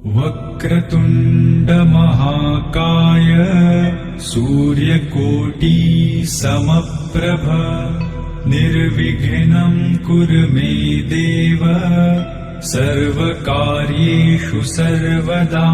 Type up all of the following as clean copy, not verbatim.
वक्रतुण्ड महाकाय सूर्यकोटि समप्रभ निर्विघ्नं कुरु मे देव सर्वकार्येषु सर्वदा।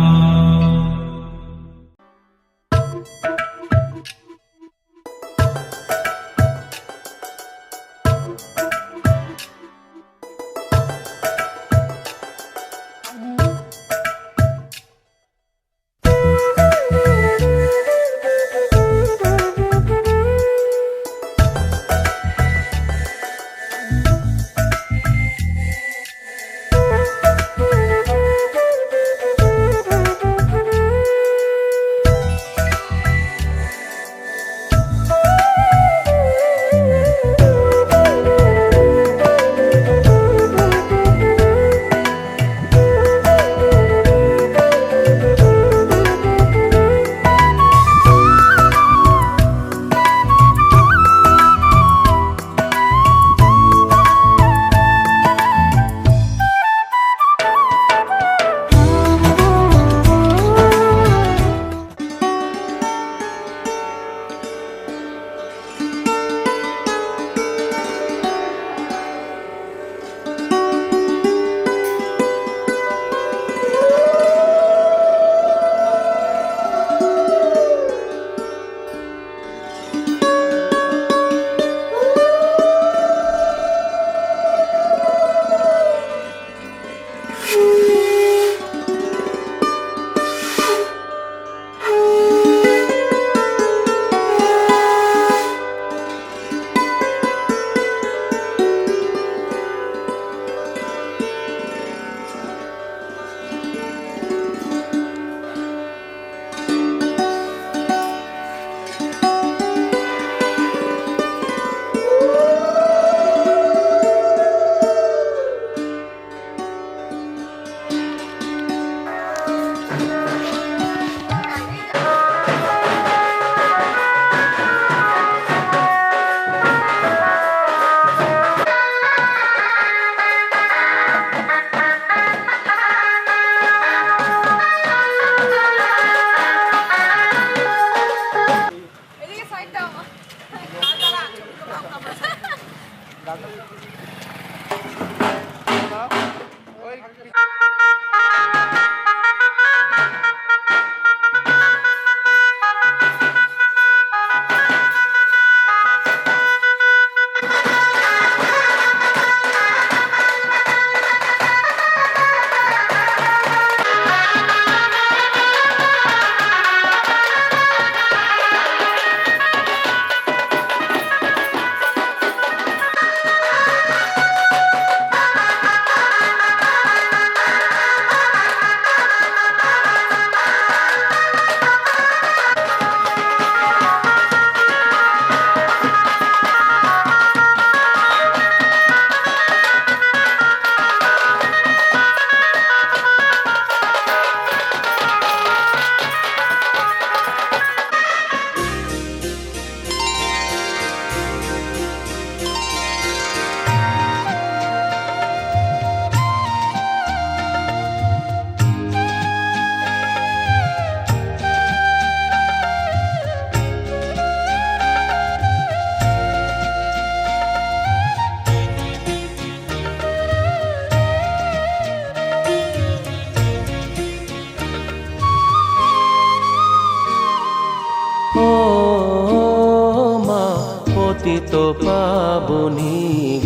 পতিত পাবনী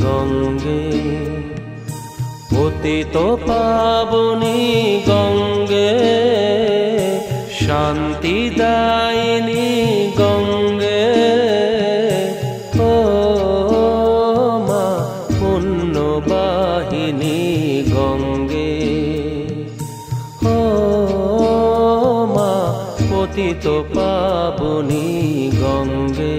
গঙ্গে, পতিত পাবনী গঙ্গে, শান্তিদায়িনী গঙ্গে, ও মা পুণ্যবাহিনী গঙ্গে, ও মা পতিত পাবনী গঙ্গে।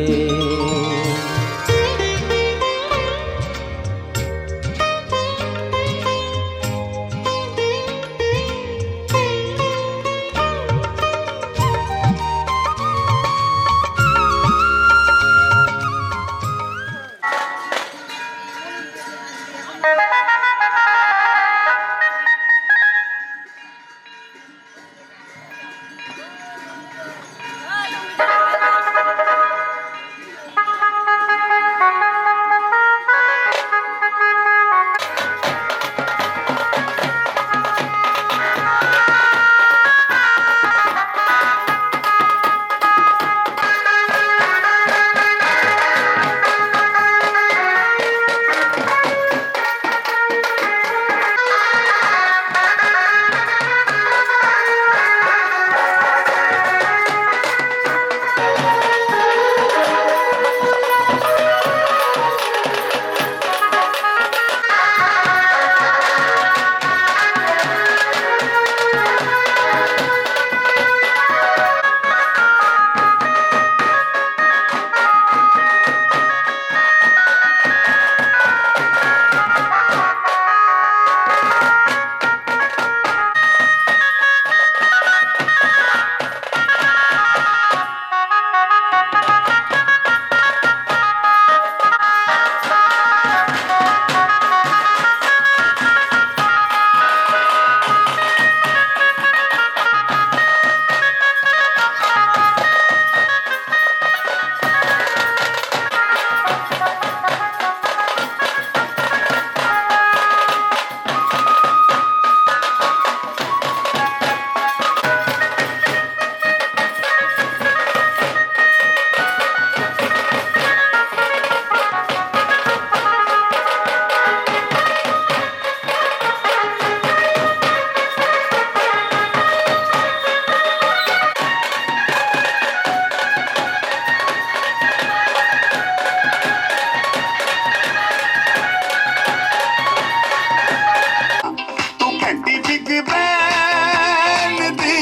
बिग बैन दी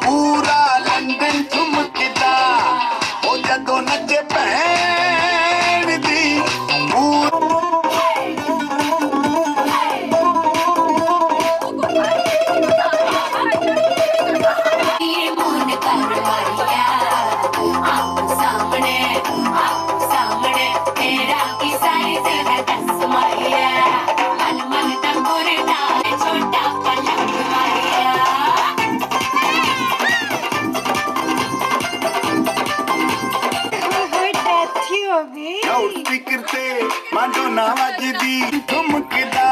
पूरा लंदन ठुमकदा ओ जदों नचे भैन दी ਲਾਊਡ ਸਪੀਕਰ ਤੇ ਮਾਡੋਨਾ ਵੱਜਦੀ ਠੁਮਕਦਾ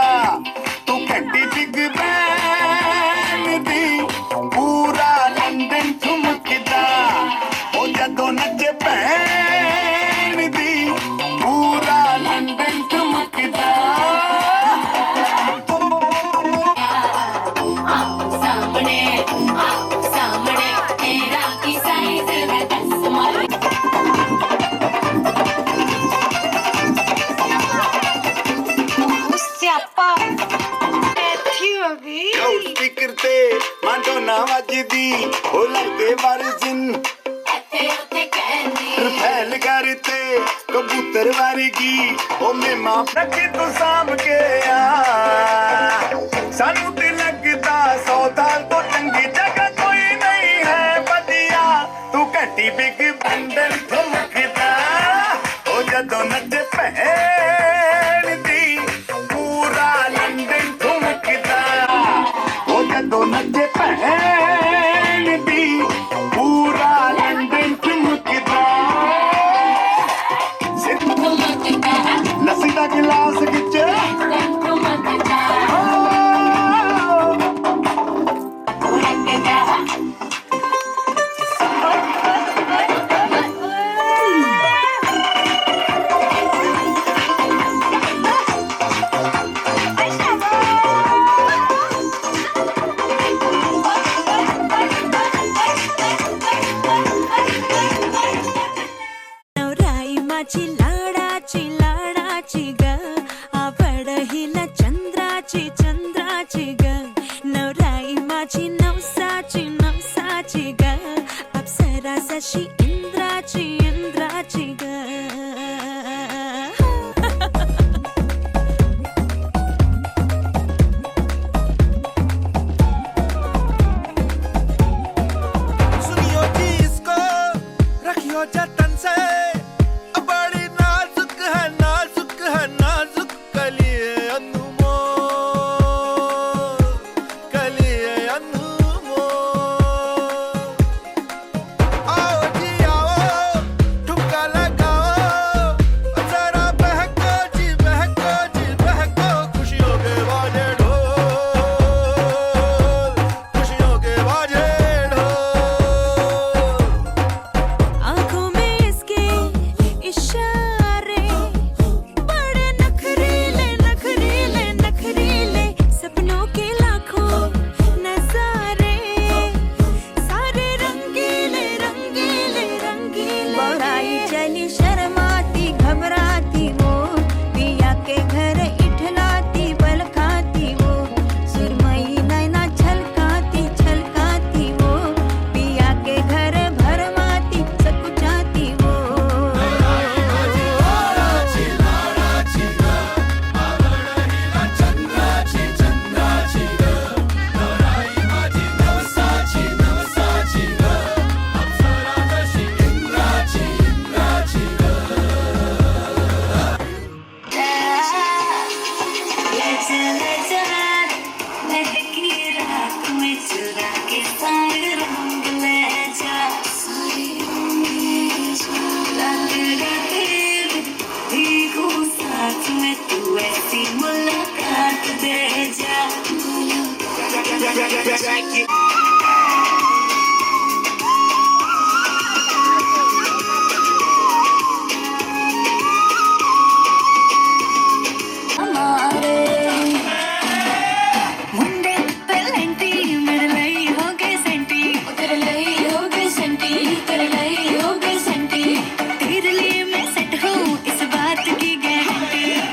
ਤੂੰ ਘੰਟੀ ਬਿਗ ਬੈਨ ਦੀ ਪੂਰਾ ਲੰਡਨ ਠੁਮਕਦਾ ਉਹ ਜਦੋਂ ਨੱਚੇ ਭੈਣ ਦੀ ਪੂਰਾ ਲੰਡਨ ਠੁਮਕਦਾ ਸਾਹਮਣੇ ਤੇਰਾ ਕੀ ਸਾਈਜ਼ ਹੈ ਦੱਸ ਮਾਰ ਲਾਊਡ ਸਪੀਕਰ ਤੇ ਮਾਡੋਨਾ ਵੱਜਦੀ ਉਹ ਲੱਗਦੇ ਵਰਜਨ ਰਫੈਲ ਕਰਤੇ ਕਬੂਤਰ ਵਰਗੀ ਉਹ ਮੇਮਾ ਰੱਖੀ ਤੂੰ ਸਾਂਭ ਕੇ ਆ ਸਾਨੂੰ ਤੇ ਲੱਗਦਾ 100 ਸਾਲ ਤੋਂ ਚੰਗੀ ਜਗ੍ਹਾ ਕੋਈ ਨਹੀਂ ਹੈ ਵਧੀਆ ਤੂੰ ਘੰਟੀ ਬਿਗ ਬੰਡਲ ਠੁਮਕਦਾ ਉਹ ਜਦੋਂ ਨੱਚੇ ਭੈਣ ਦੀ ਪੂਰਾ ਲੰਡਨ ਠੁਮਕਦਾ ਉਹ ਜਦੋਂ ਨੱਚੇ ਭੈਣ ਦੀ ਪੂਰਾ ਲੰਡਨ ਠੁਮਕਦਾ ਲੱਸੀ ਦਾ ਗਿਲਾਸ ਵਿੱਚ लाडाची ग आवड हिला चंद्राची ग नवराई माझी नवसाची ग अप्सरा जशी इंद्राची ग सुनियो जी इसको रखियो जतन से बड़ी नाजुक है नाजुक कलिए अनमोल आओ जी आओ ठुमका लगाओ जरा बहको जी बहको खुशियों के बाजे ढोल खुशियों के बाजे ढोल आंखों में इसके इशारे बड़े नखरीले सपनों के लाखों नजारे सारे रंगीले बड़ाई चली शर्माती घबराती वो पिया के घर इठलाती बल खाती वो सुरमई नैना छलकाती वो पिया के घर भरमाती सकुचाती वो मुलाकात दे जा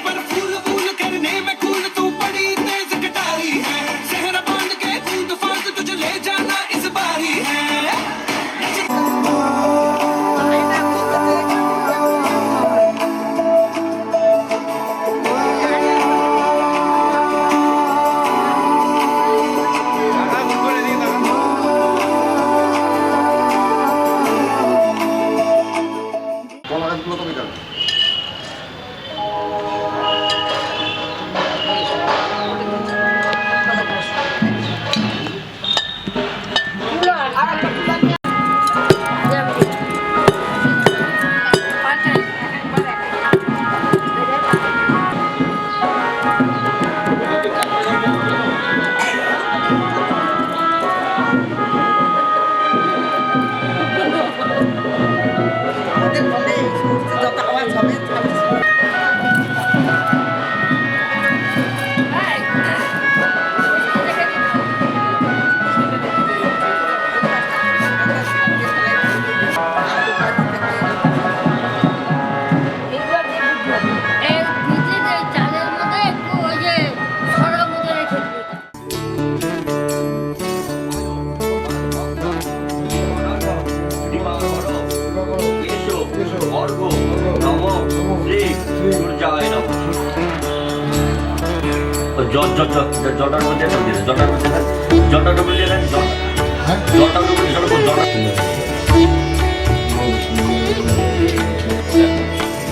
पर फूल करने में खून तू बड़ी तेज कटारी है शहर बांध জটার মধ্যে একটা দিয়ে দেন, জটার মধ্যে দেন, জটার উপরে দিয়ে দেন, জটার উপরে জটা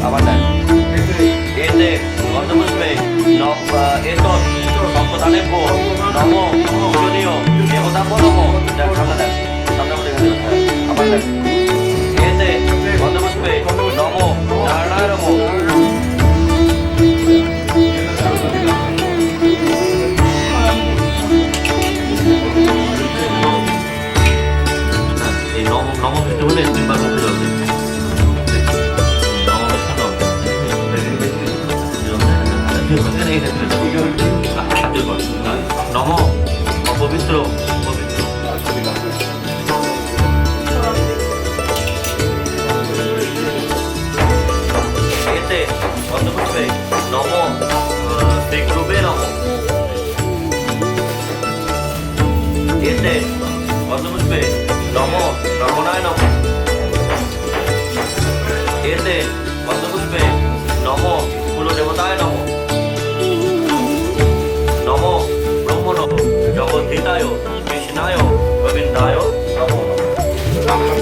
আবার দেন। এতে গন্ধপুষ্পে এতৎ সম্পদানে পো নম পূজনীয় দেবতা নম। সামনে দেন, সামনে মধ্যে আবার দেন। এতে গন্ধপুষ্পে নম নারায়ণায় নম। এই নম নম খেতে হলে তিনবার মুখে জল দেন। নম অপবিত্র পবিত্র। এতে গন্ধপুষ্পে নম বেগ্রুবে নম। এতে গন্ধপুষ্পে নম রমণায় নম। এতে গন্ধপুষ্পে নম কুলদেবতায় নম। নম ব্রহ্মণ জগদ্ধিতায় কৃষ্ণায় গোবিন্দায় নমো নমঃ।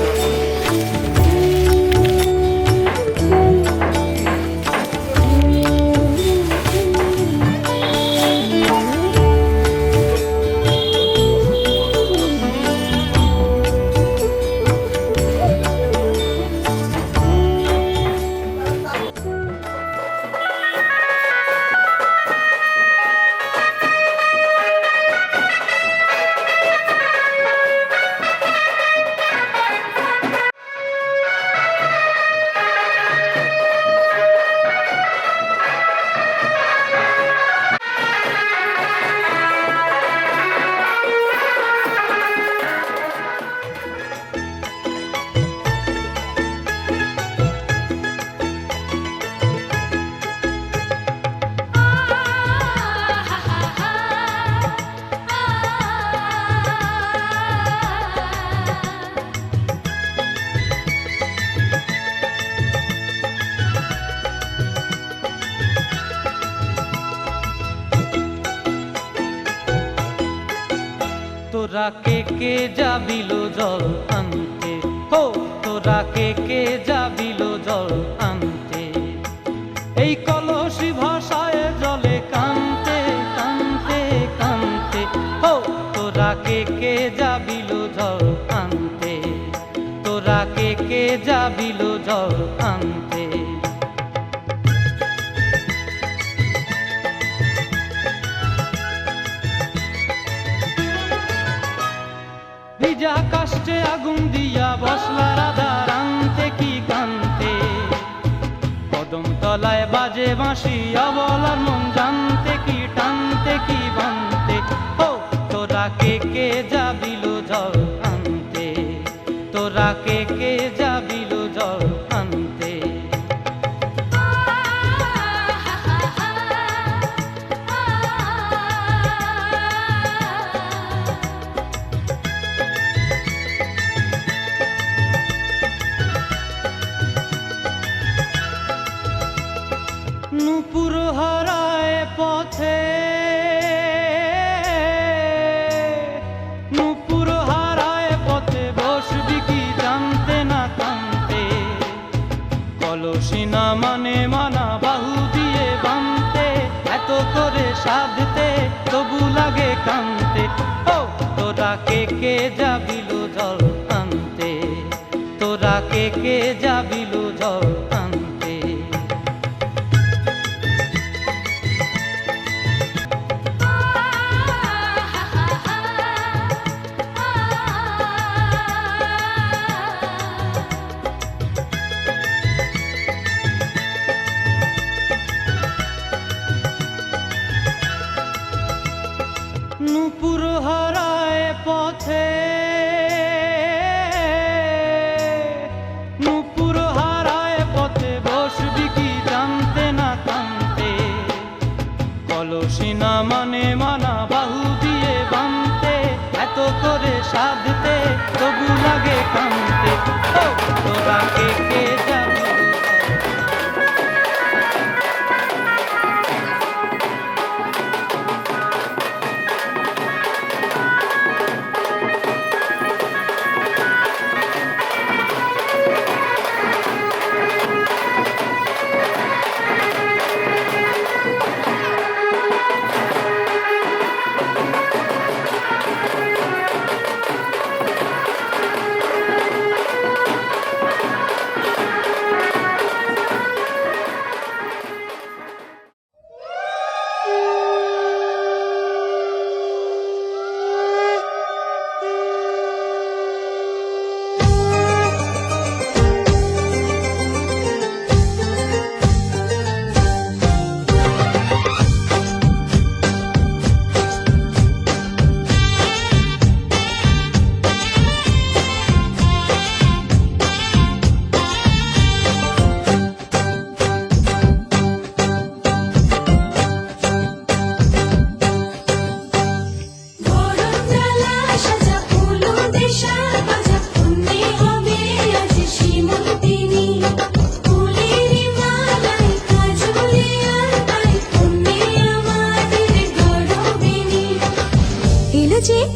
তোরা কে যাবিল জল আনতে, হো তোরা কে যাবিল জল আনতে। এই কলসি ভাষায় জলে কানতে কানতে কানতে, হো তোরা কে যাবিল জল আনতে। তোরা কে যাবিল জল আনতে। ভিজা কাষ্টে আগুন দিয়া বসলা রাধা রান্তে কি কান্তে। কদম তলায় বাজে বাঁশি অবলার মন জানতে কি টানতে কি বানতে। ও তোরা কে যাবিল জল আনতে। তোরা কে যাবিল জল আনতে। নূপুর হারায় পথে, নূপুর হারায় পথে বসবি কি জানতে না কানতে। কলসি না মানে মানা বাহু দিয়ে বানতে, এত করে সাধতে তবু লাগে কানতে। ও তোরা কে যাবিল জল আনতে। তোরা কে যাবিল জল আনতে। নূপুর হারায় পথে, নূপুর হারায় পথে বসবি কি জানতে না কানতে। কলসি না মানে মানা বাহু দিয়ে বানতে, এত করে সাধতে তবু লাগে কানতে। ও তোরা কে যাবি।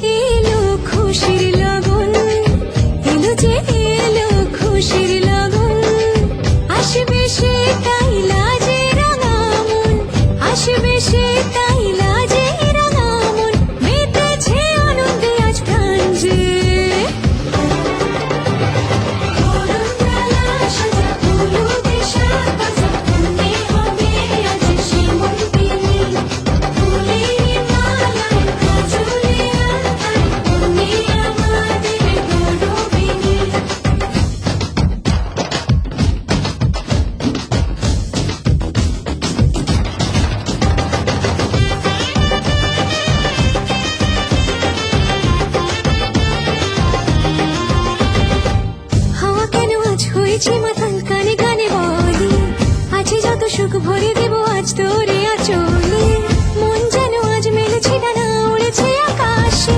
এলো খুশির লগন, এলো যে এলো খুশির লগন, আসবে সে তাই লাজে রাঙা মন, আসবে সে তাই লাজে রাঙা মন, মেতেছে আনন্দে আজ প্রাণ যে। করুণালা সাজা হলুদে সাজা, মনে হবে আজ সীমন্তিনী, ফুলের মালায় কাজলে আলতায়, মনে আমাদের গৌরবিনী। হাওয়া কেন আজ হয়েছে মাতাল, কানে কানে বলি আছে যত সুখ ভরে দেব আজ তোরে আঁচলে। মন যেন আজ মেলেছে ডানা, উড়েছে আকাশে,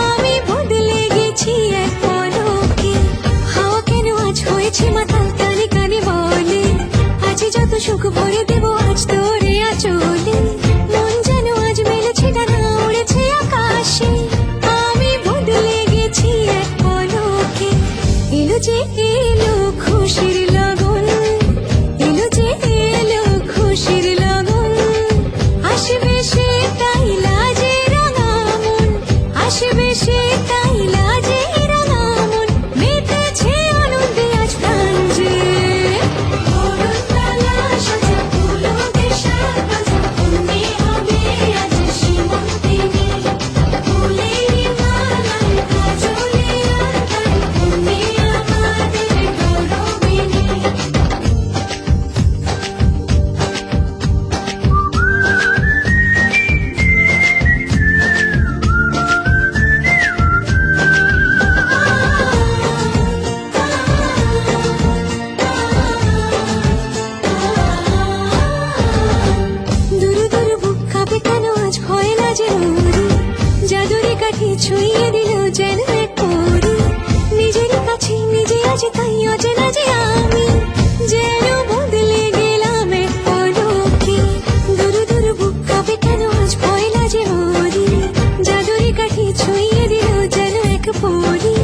আমি বদলে গেছি এক পলকে। হাওয়া কেন আজ হয়েছে মাতাল, কানে কানে বলে আছে যত সুখ ভরে দেব আজ তোরে আঁচলে। মন যেন আজ মেলেছে ডানা, উড়েছে আকাশে, আমি বদলে গেছি এক পলকে। এলো যে এলো খুশির লগন, এলো যে এলো খুশির লগন, আসবে সে তাই লাজে রাঙা মন, আসবে সে তাই লাজে রাঙা মন, মেতেছে আনন্দে আজ প্রাণ যে। করুণালা সাজা হলুদে সাজা, মনে হবে আজ সীমন্তিনী, ফুলের মালায় কাজলে আলতায়, মনে আমাদের গৌরবিনী। দুরু দুরু বুক কাঁপে কেন আজ ভয় লাজে মরি, জাদুরে কাঠি ছুঁয়ে দিল যেন এক পরি, নিজেরই কাছে নিজে আজ তাই অচেনা যে আমি, যেন বদলে গেলাম এক পলকে। দুরু দুরু বুক কাঁপে কেন আজ ভয় লাজে মরি, জাদুরে কাঠি ছুঁয়ে দিল যেন এক পরি,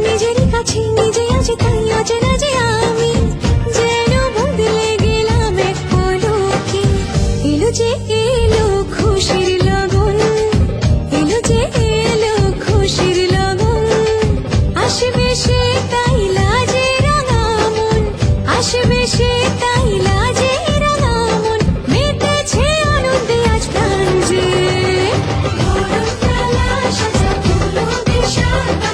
নিজেরই কাছে নিজে আজ তাই অচেনা যে আমি, যেন বদলে গেলাম এক পলকে। এলো যে এলো খুশির লগন, এলো যে এলো খুশির লগন, আসবে সে তাই লাজে রাঙা মন, আসবে সে তাই লাজে রাঙা মন, মেতেছে আনন্দে আজ প্রাণ যে। করুণালা সাজা হলুদে সাজা,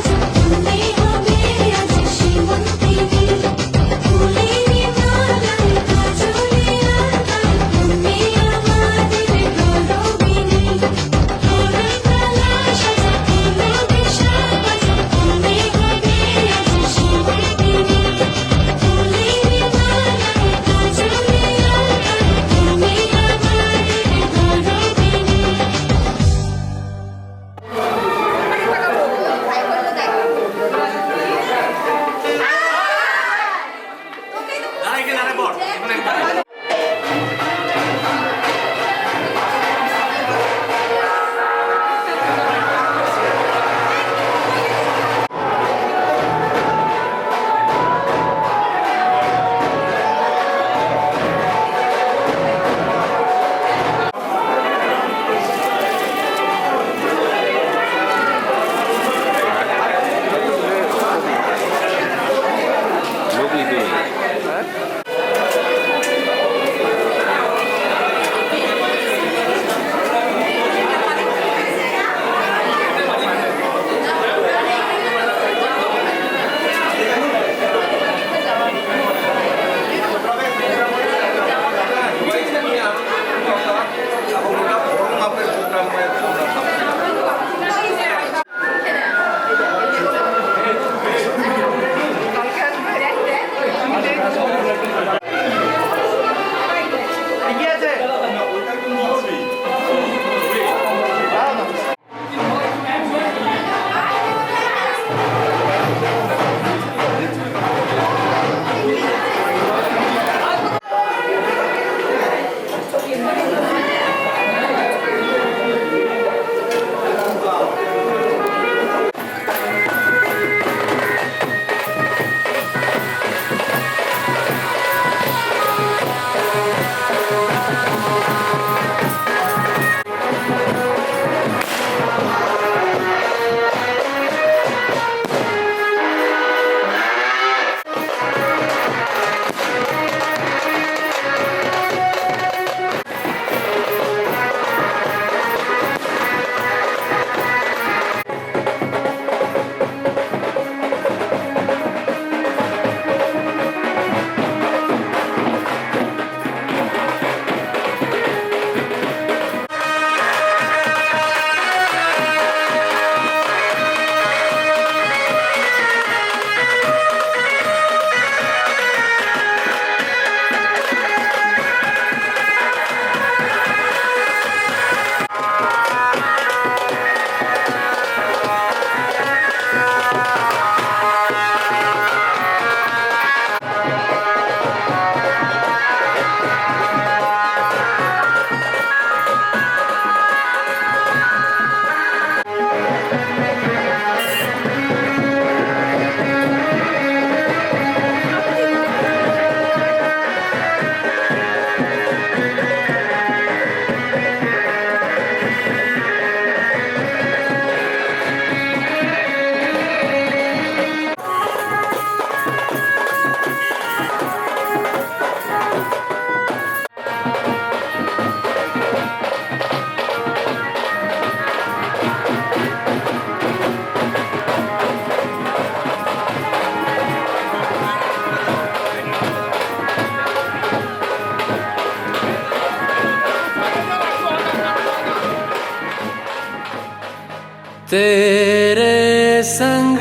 तेरे संग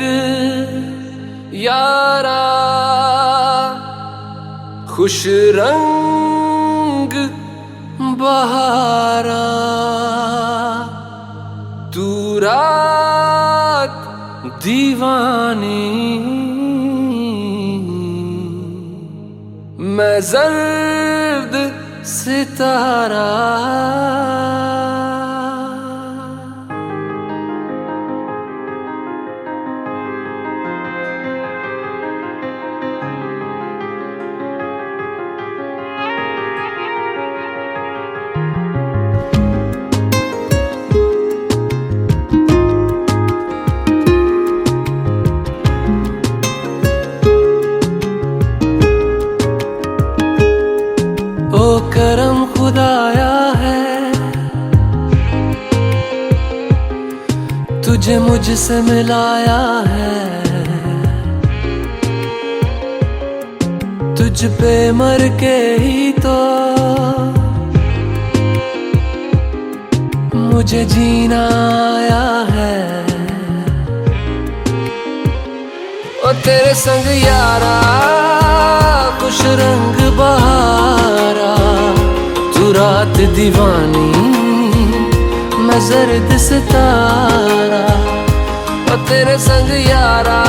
यारा खुश रंग बहारा, तू रात दीवानी, मैं जर्द सितारा। ओ करम खुदाया है, तुझे मुझसे मिलाया है, तुझ पे मर के ही तो मुझे जीना आया है। ओ तेरे संग यारा खुश रंग बहारा, तू रात दीवानी, मैं जर्द सितारा। ओ तेरे संग यारा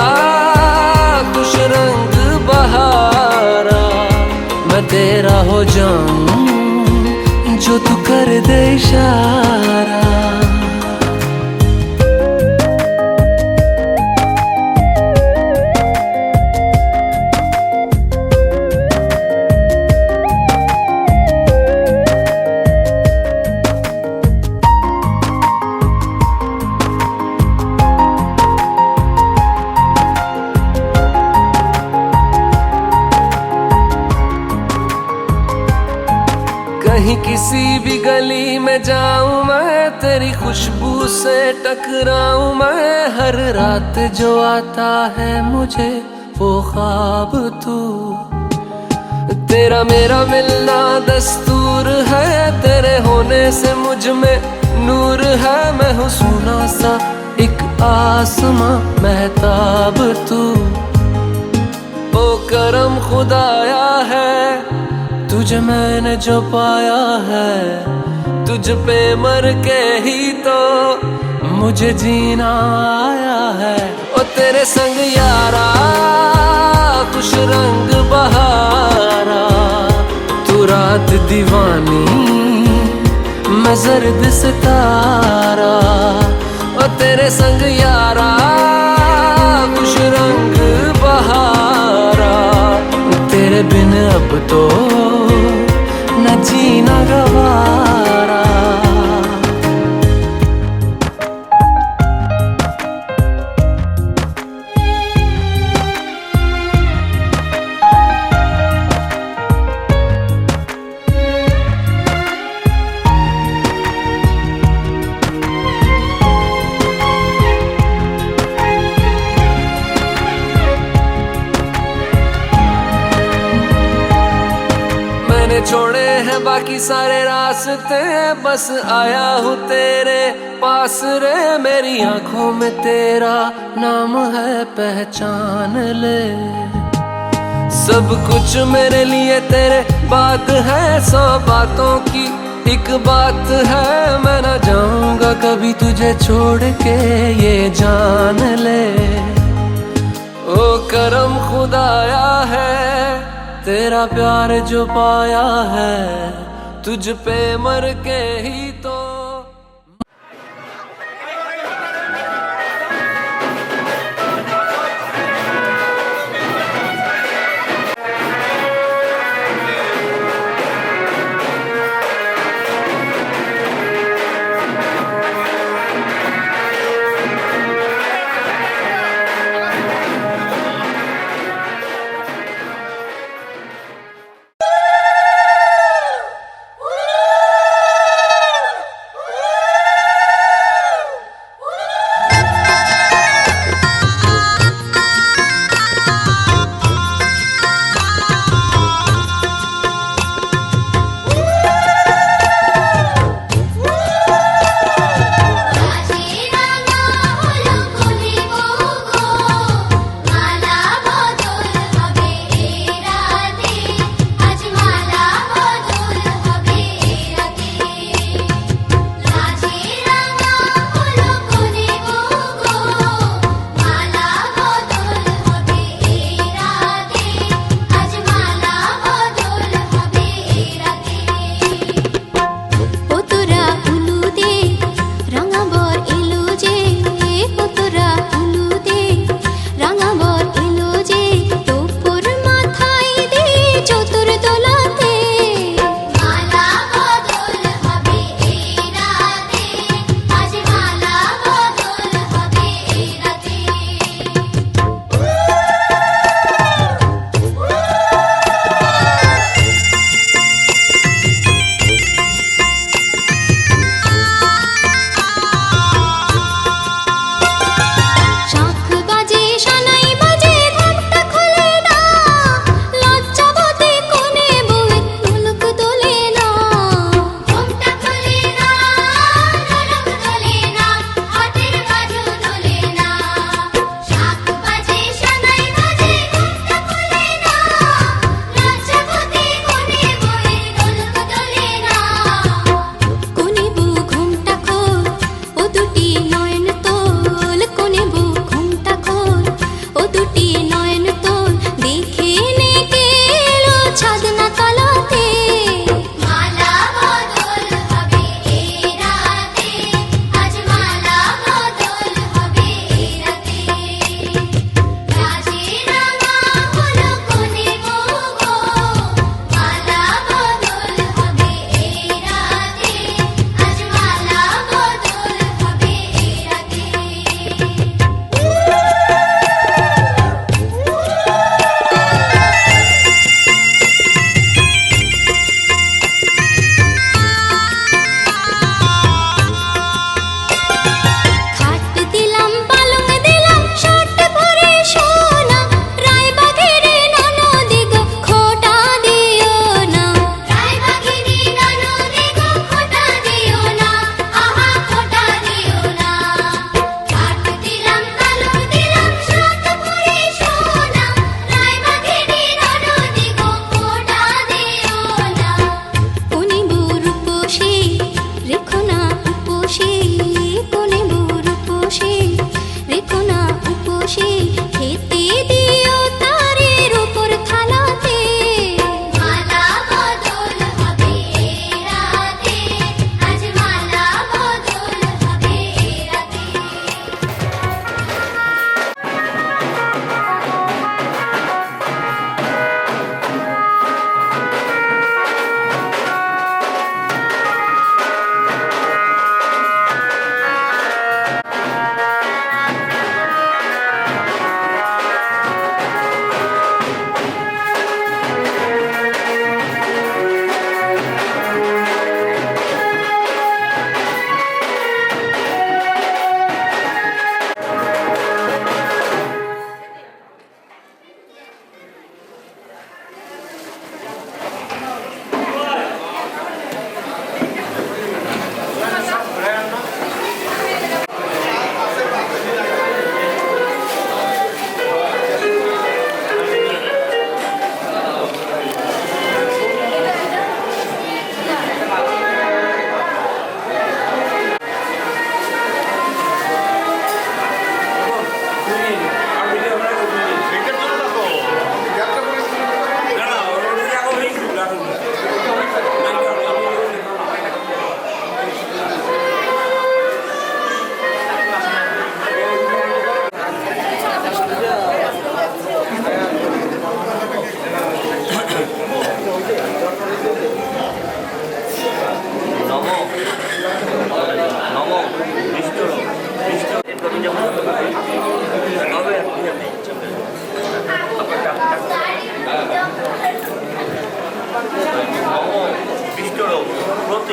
खुश रंग बहारा, मैं तेरा हो जाऊं जो तू कर दे इशारा। कहीं किसी भी गली में जाऊं मैं, तेरी खुशबू से टकराऊं मैं, हर रात जो आता है मुझे वो ख्वाब तू। तेरा मेरा मिलना दस्तूर है, तेरे होने से मुझ में नूर है, मैं हूँ सोना सा एक आसमां महताब तू। ओ करम खुदाया है, तुझे मैंने जो पाया है, तुझ पे मर के ही तो मुझे जीना आया है। ओ तेरे संग यारा खुश रंग बहारा, तू रात दीवानी, मैं जर्द सितारा। ओ तेरे संग यारा खुश रंग बहारा, तेरे बिन अब तो न जीना गवारा। मैंने छोड़े हैं बाकी सारे रास्ते, बस आया हूँ तेरे पास रे। मेरी आंखों में तेरा नाम है, पहचान ले। सब कुछ मेरे लिए तेरे बात है, 100 बातों की एक बात है। मैं ना जाऊंगा कभी तुझे छोड़ के, ये जान ले। ओ करम खुदाया है, तेरा प्यार जो पाया है, तुझ पे मर के ही तो।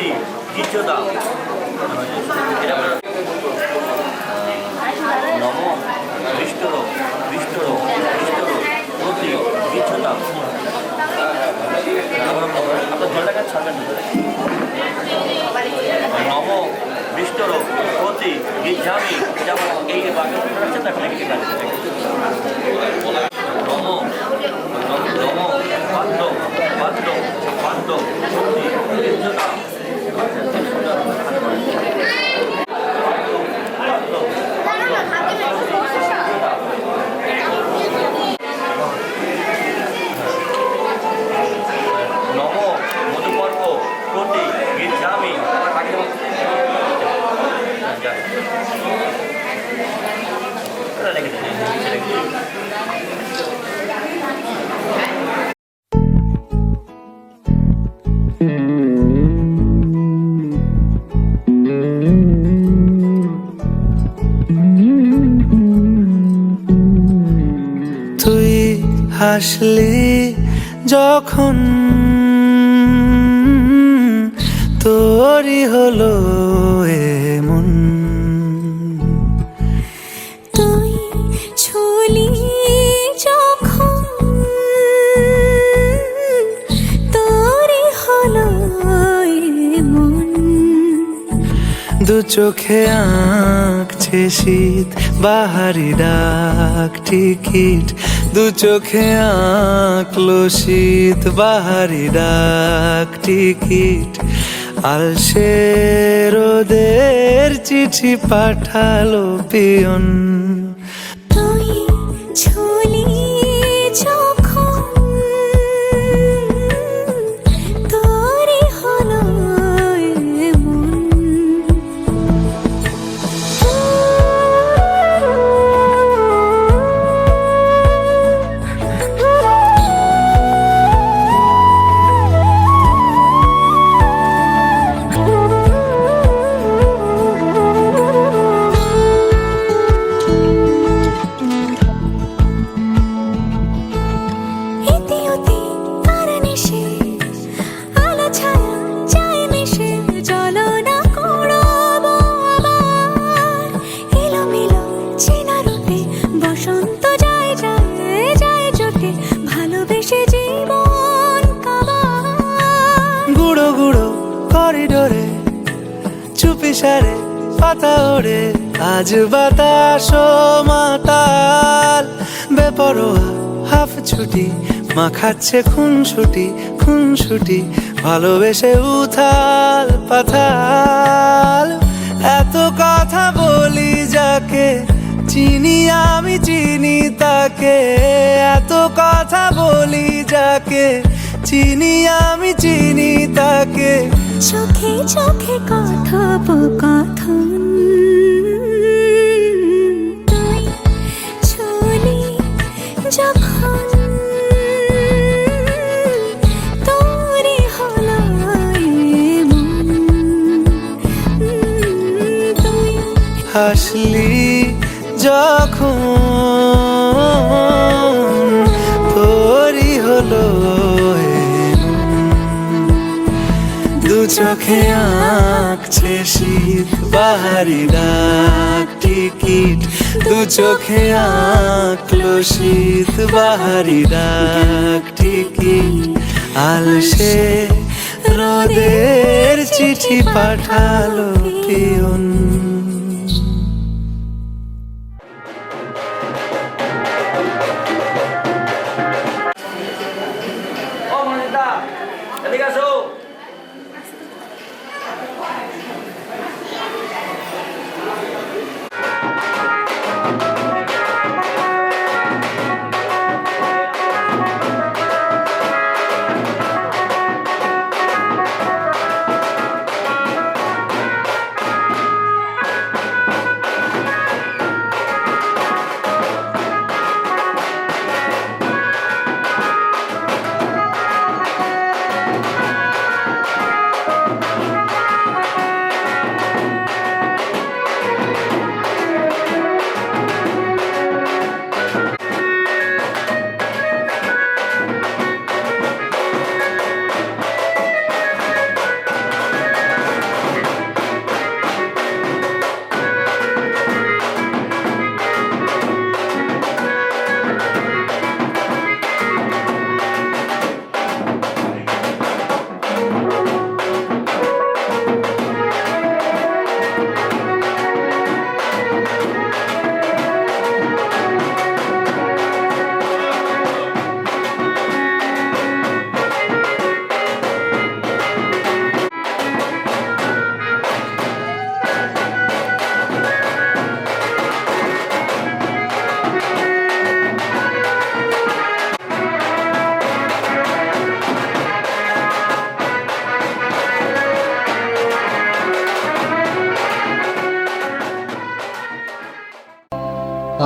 প্রতি কিছু দাও এটা বলো। নম বিষ্ণুর বিষ্ণুর বিষ্ণুর প্রতি কিছু দাও। আপনার জলটা কাছে ছাড়বেন নম বিষ্ণুর প্রতি গিজামি যেমন এই বাক্য আছে তখন একটি কাজ নম নম বাদ্য বাদ্য বাদ্য প্রতি কিছু দাও। নম মধুপর্ব প্রতি গিজামি তুই হাসলি যখন তোরই হলো এমন, তুই ছুলি যখন তোরই হলো মন। দু চোখে আঁকছে শীত বাহারি ডাক টিকিট, দু চোখে আঁকলো শীত বাহারি ডাক টিকিট। আলসে রোদের চিঠি পাঠালো পিয়ন, তুই ছুলি যখন তোরই হলো মন। গুঁড়ো গুঁড়ো করিডোরে চুপি সারে পাতা ওড়ে, আজ বাতাস মাতাল বেপরোয়া হাফ ছুটি, মাখাচ্ছে খুনসুটি খুনসুটি, ভালোবেসে উথাল পাথাল। এত কথা বলি যাকে চিনি আমি চিনি তাকে, এত কথা বলি যাকে চিনি আমি চিনি তাকে। চোখে চোখে কথোপকথন, তুই ছুলি যখন তোরই হলো মন। তুই হাসলি যখন তোরই হলো দু চোখে আঁকছে শীত বাহারি ডাক টিকিট, দু চোখে আঁকলো শীত বাহারি ডাক টিকিট। আলসে রোদের চিঠি পাঠালো পিয়ন। ও মনিতা এদিকে আসো।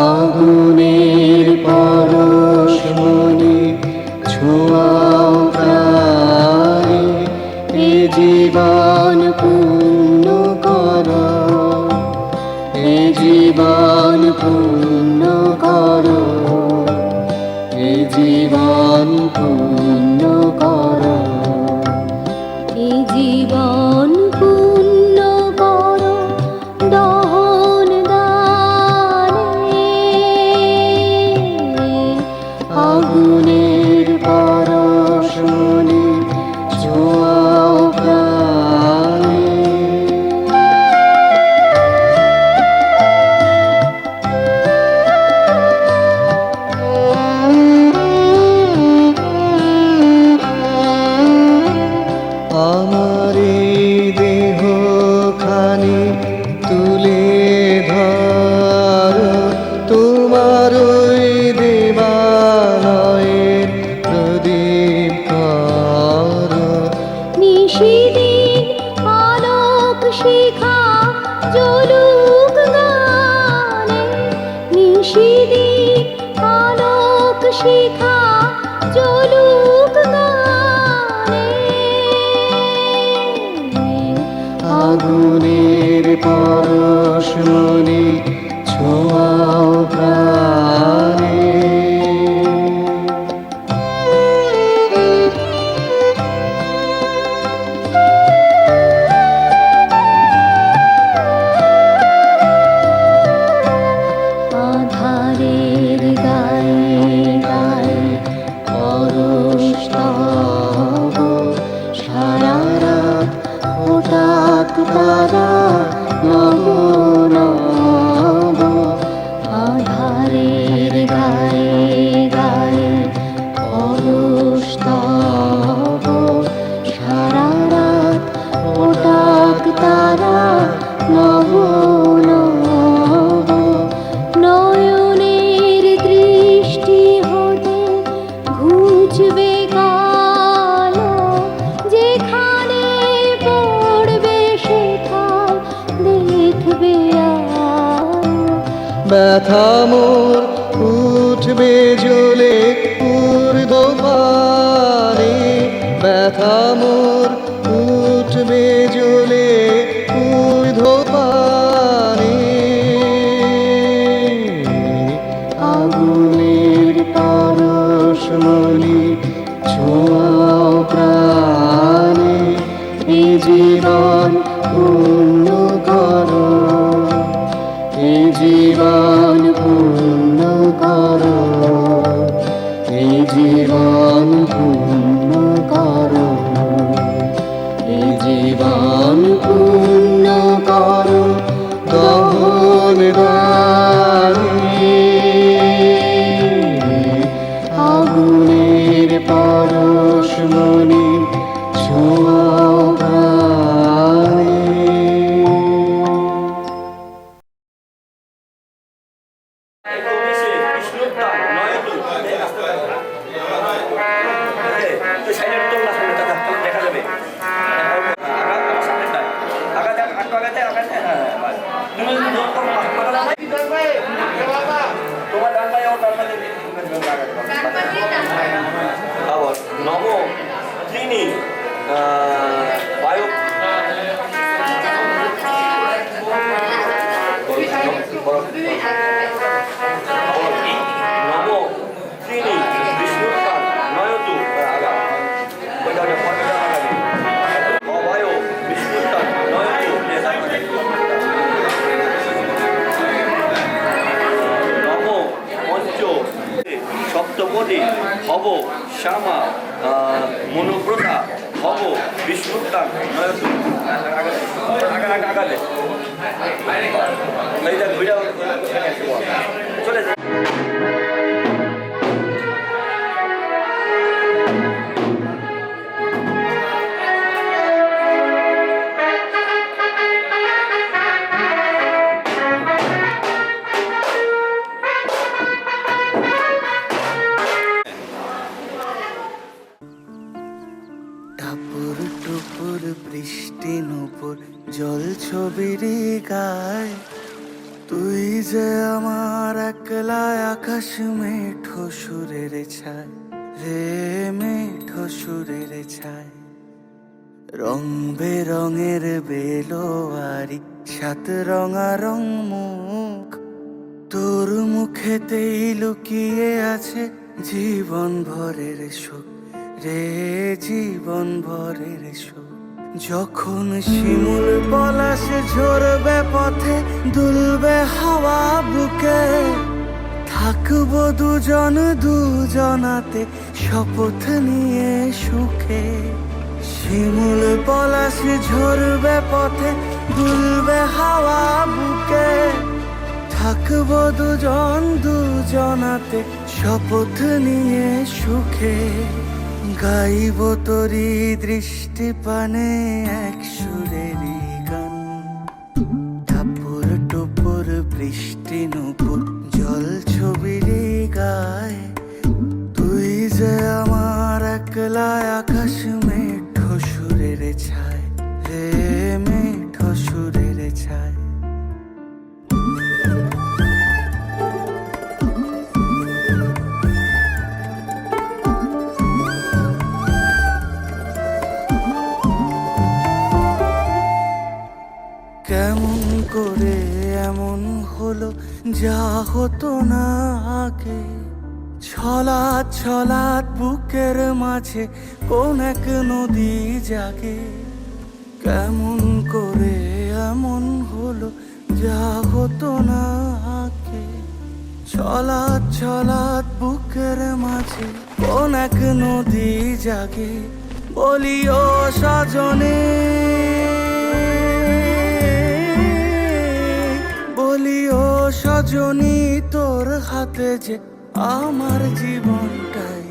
আগুনের পরশমণি ছোঁয়াও প্রাণে এ জীবন পূর্ণ করো এ জীবন পূর্ণ করো এ জীবন পূর্ণ করো এ জীবন পূর্ণ করো দহন দানে আগুনের পরশমণি ছোঁয়াও প্রাণে আমার এই দেহখানি তুলে ধরো তোমার ওই দেবালয়ের প্রদীপ করো নিশিদিন আলোক শিখা জ্বলুক গানে নিশিদিন আলোক শিখা জ্বলুক গানে আগুনের পরশমণি ছোঁয়াও প্রাণে আধারের গায়ে গায়ে পরশ তব সারা রাত ফোটাক তারা নব নব আধারের গায়ে গায়ে পরশ তব সারা রাত ফোটাক তারা নব নব নয়নের দৃষ্টি হতে ঘুচবে কালো যেখানে পড়বে সেখানে দেখবে আলো ব্যথা মোর উঠবে জ্বলে ঊর্ধ্বপানে ব্যথা মোর উঠবে জ্বলে ঊর্ধ্বপানে আগুনের পরশমণি ছোঁয়াও প্রাণে এ জীবন পূর্ণ করো এ জীবন পূর্ণ করো এ জীবন পূর্ণ করো এ জীবন পূর্ণ করো দহন দানে আগুনের পরশমণি ছোঁয়াও প্রাণে তো সাইডে তো না সামনে দেখা যাবে সামনে আগাতে আগাতে আগাতে হ্যাঁ তোমার ডান পায়ে ও ডান পায়ে আবার নব তিনি বায়ু নব তিনি বিষ্ণুকাল নয়তু আগা ওইটা আগাবে অবায়ু বিষ্ণুকাল নয়তু নব পঞ্চ সপ্তপদী হব শ্যামা মনোব্রতা হব বিষ্ণুকাল নয়তু আগালে এইটা ঘুরে চলে যায় টাপুর টুপুর বৃষ্টি নুপুর জল ছবির গায় তুই যে আমার আমার একলা আকাশ মেঠো সুরের ছায় রে মেঠো সুরের ছায় রং বেরঙের বেলোয়ারি সাত রঙা রং মুখ তোর মুখেতেই লুকিয়ে আছে জীবন ভরের সুখ রে জীবন ভরের সুখ যখন শিমুল পলাশ ঝরবে পথে দুলবে হাওয়া বুকে থাকবো দুজন দুজনাতে শপথ নিয়ে সুখে শিমুল পলাশ ঝরবে পথে দুলবে হাওয়া বুকে থাকবো দুজন দুজনাতে শপথ নিয়ে সুখে গাইব তোরি দৃষ্টি পানে এক সুরেরই গান টাপুর টুপুর বৃষ্টি নুপুর জল ছবির গায় তুই যে আমার একলা আকাশ মেঠো সুরের ছায় রে মেঠো সুরের ছায় কেমন করে এমন হলো যা হতো না আগে ছলাৎ ছলাৎ বুকের মাঝে কোন এক নদী জাগে কেমন করে এমন হলো যা হতো না আগে ছলাৎ ছলাৎ বুকের মাঝে কোন এক নদী জাগে বলি ও সজনে বলি ও সজনী তোর হাতে যে আমার জীবনটাই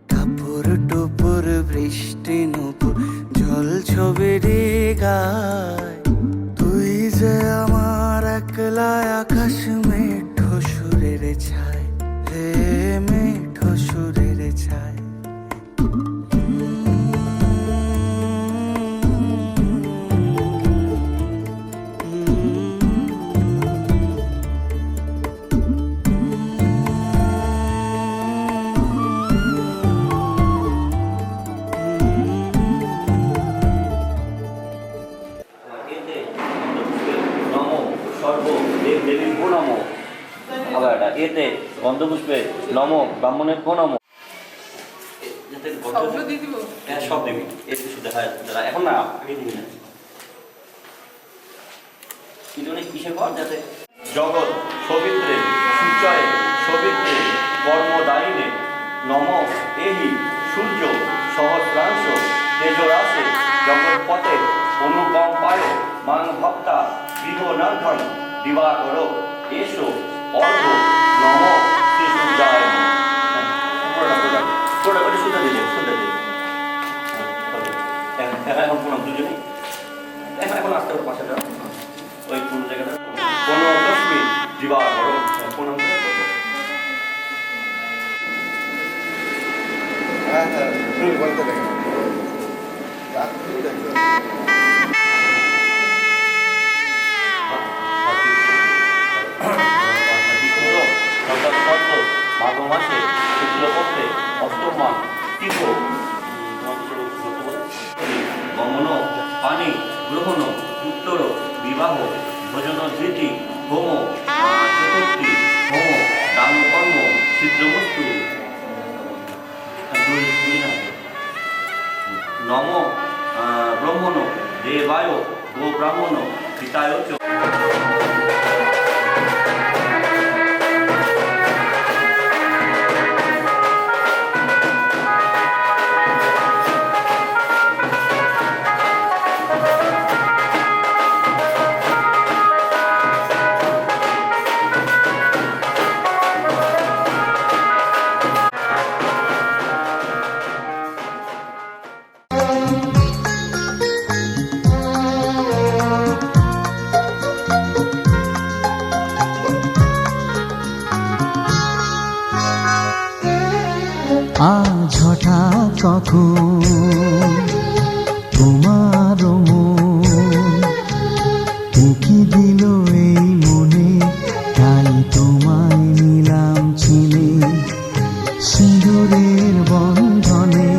টাপুর টুপুর বৃষ্টি নুপুর জল ছবির গায় তুই যে আমার একলা আকাশ মেঠো সুরের ছায় রে মেঠো সুরের ছায় এতে গন্ধপুষ্পে নম ব্রাহ্মণের কো নম হ্যাঁ সব দিবি এতে শুধু হয় এখন না আগে দিবি না কিন্তু কিসে কর যাতে জগৎ সবিত্রে সূর্যয়ে সবিত্রে কর্মদায়িনে নম এহি সূর্য সহস্রাংশ তেজরাসে জগৎ পথে অনুকম পায় মান ভক্তা গৃহ নর্ধন দিবা করো এসো অর্ঘ নম শ্রী সূর্যায় পুরোটা শুদ্ধ দিলে এখন প্রণাম দুজনে এখন আসতে হবে পাশে ওই পুরো জায়গাটা কোনো লক্ষ্মী দিবা করো প্রণাম করে বলতে দেখেন মাঘ মাসে শুক্লপক্ষে অষ্টমা তীর্থ গমন পানি গ্রহণ উত্তর বিবাহ ভোজন ধৃতি হোম চতুর্থী হোম দান কর্ম সিদ্ধবস্তু নম ব্রহ্মণ দেবায় গো ব্রাহ্মণ পিতায় চ আজ হঠাৎ কখন তোমার মন উকি দিল এই মনে তাই তোমায় নিলাম চিনে সিঁদুরের বন্ধনে,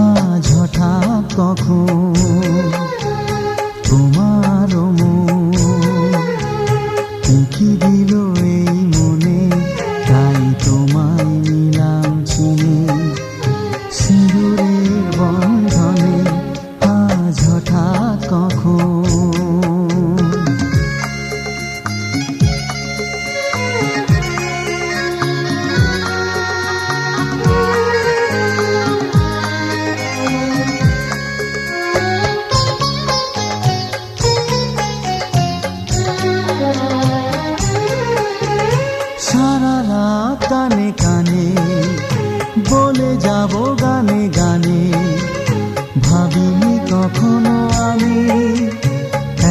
আজ হঠাৎ কখন তোমার মন কি দিল এই মনে, তাই তোমায় নিলাম চিনে সিঁদুরের বন্ধনে, আজ হঠাৎ কখন। সারা রাত কানে কানে বলে যাব গানে গানে, ভাবিনি কখনো আমি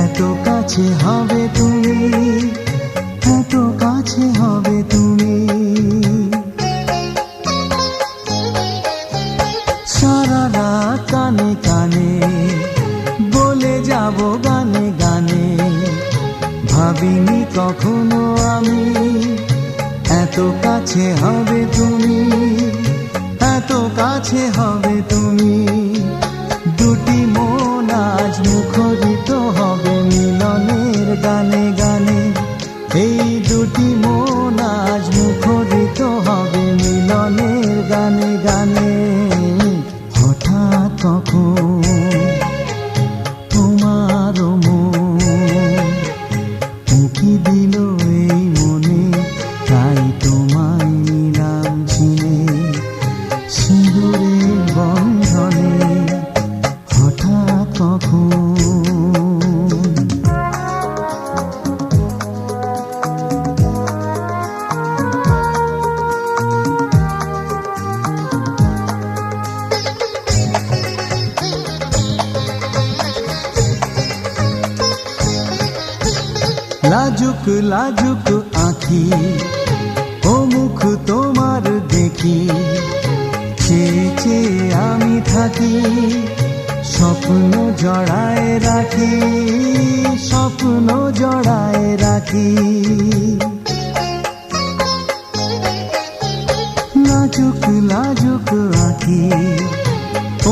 এত কাছে হবে তুমি, এত কাছে হবে তুমি। সারা রাত কানে কানে বলে যাব গানে গানে, ভাবিনি কখনো আমি এত কাছে হবে তুমি, এত কাছে হবে তুমি। দুটি মন আজ মুখরিত হবে মিলনের গানে গানে, এই দুটি মন আজ মুখরিত হবে মিলনের গানে গানে। হঠাৎ কখন তোমার মন উঁকি দিল এই মনে, তাই তোমায় নিলাম চিনে সিঁদুরের বন্ধনে, হঠাৎ কখন। লাজুক লাজুক আঁখি ও মুখ তোমার দেখি, চেয়ে চেয়ে আমি থাকি, স্বপ্ন জড়ায় রাখি, স্বপ্ন জড়ায় রাখি। লাজুক লাজুক আঁখি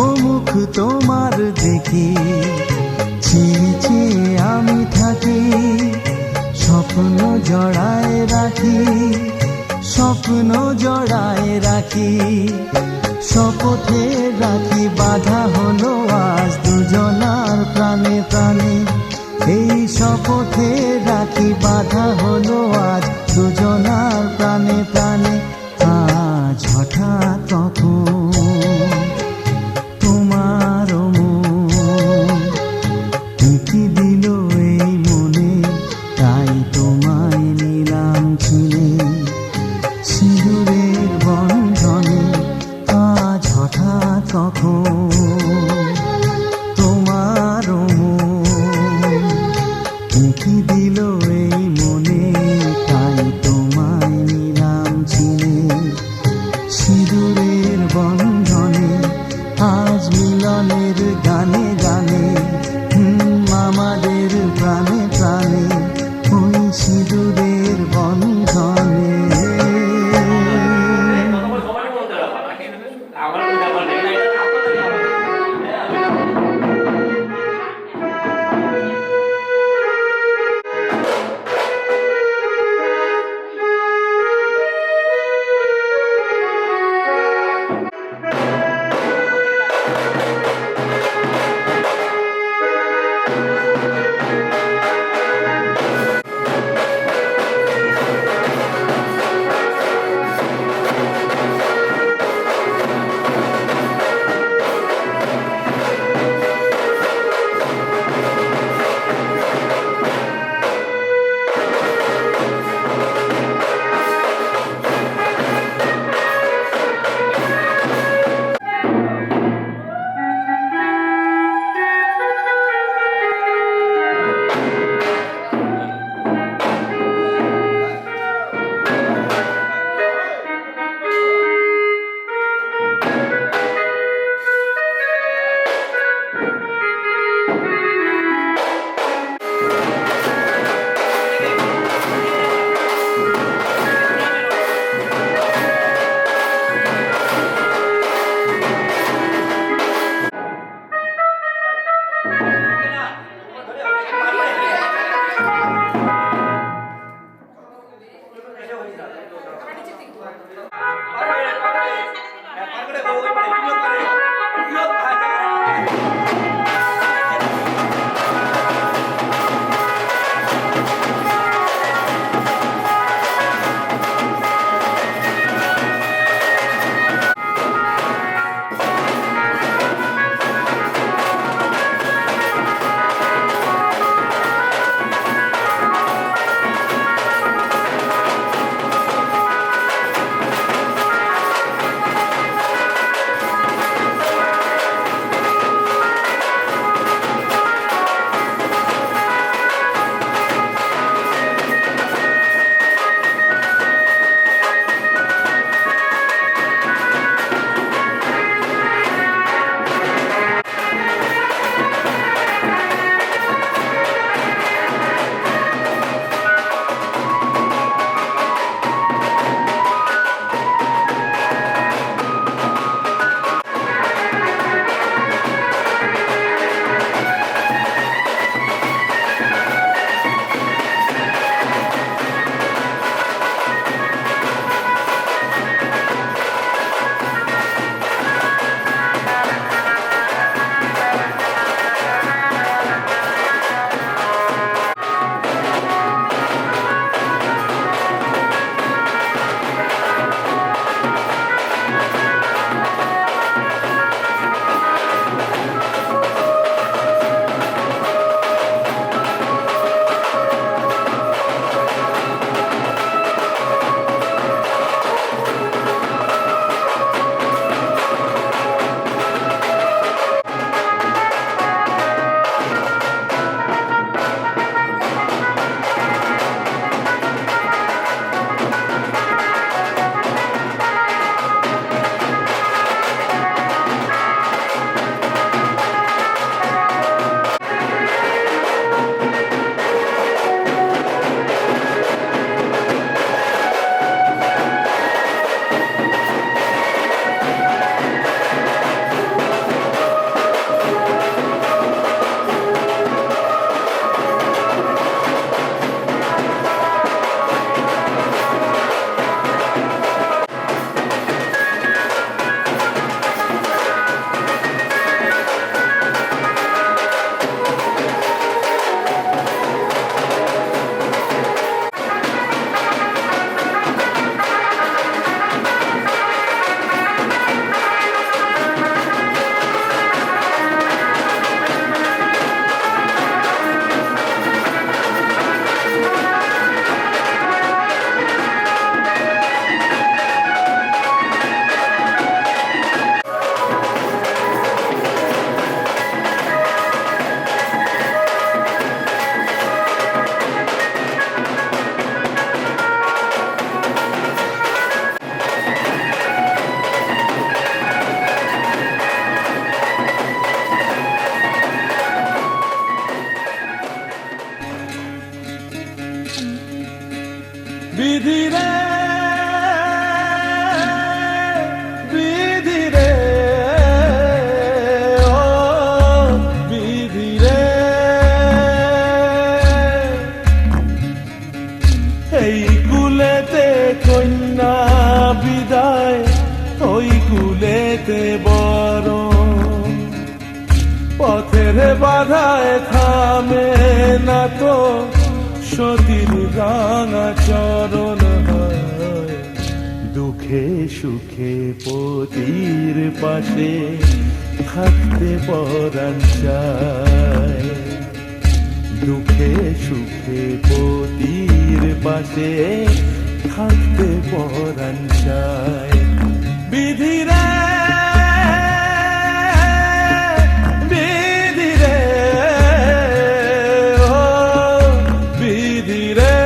ও মুখ তোমার দেখি, চেয়ে চেয়ে আমি থাকি, স্বপ্ন জড়ায় রাখি, স্বপ্ন জড়ায় রাখি। শপথে রাখি বাধা হলো আজ দুজনার প্রাণে প্রাণে, এই শপথে রাখি বাধা হলো আজ দুজনার প্রাণে প্রাণে। আজ হঠাৎ কখন তোমার মন কি দিল এই মনে, তাই তোমায় নিলাম চিনে সিঁদুরের বন্ধনে, আজ হঠাৎ কখন তোমার মন কি দিল এই মনে। বাধায় থামে না তো সতীর রাঙা চরণ হয় দুঃখে সুখে পতির পাশে থাকতে পরাণ চায় দুঃখে সুখে পতির পাশে থাকতে পরাণ চায় বিধিরে বিধিরে ও বিধিরে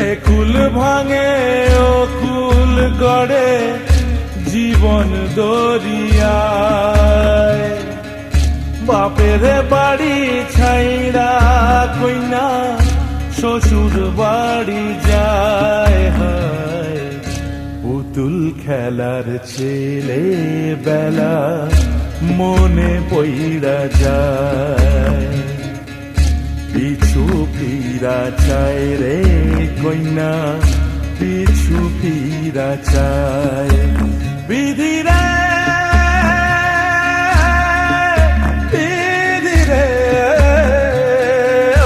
একুল ভাঙে ও কুল গড়ে জীবন দরিয়ায় বাপের বাড়ি ছাইরা কইনা শ্বশুর বাড়ি যায় হায় পুতুল খেলার ছেলে বেলা মনে পইড়া যায় পিছু ফিরা চায় রে কইনা পিছু ফিরা চায় বিধিরে বিধিরে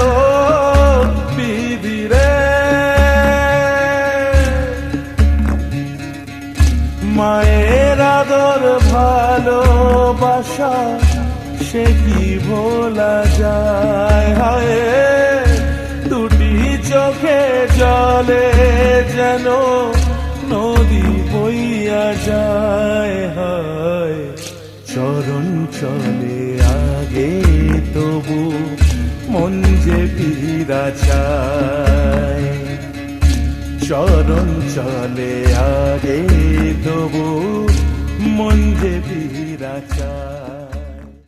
ও বিধিরে মায়ের আদর ভালোবাসা সে কি ভোলা যায় হায় দুটি চোখে জলে যেন নদী বইয়া যায় হায় চরণ চলে আগে তবু মন যে ফিরা চায় চরণ চলে আগে তবু মন যে ফিরা চায়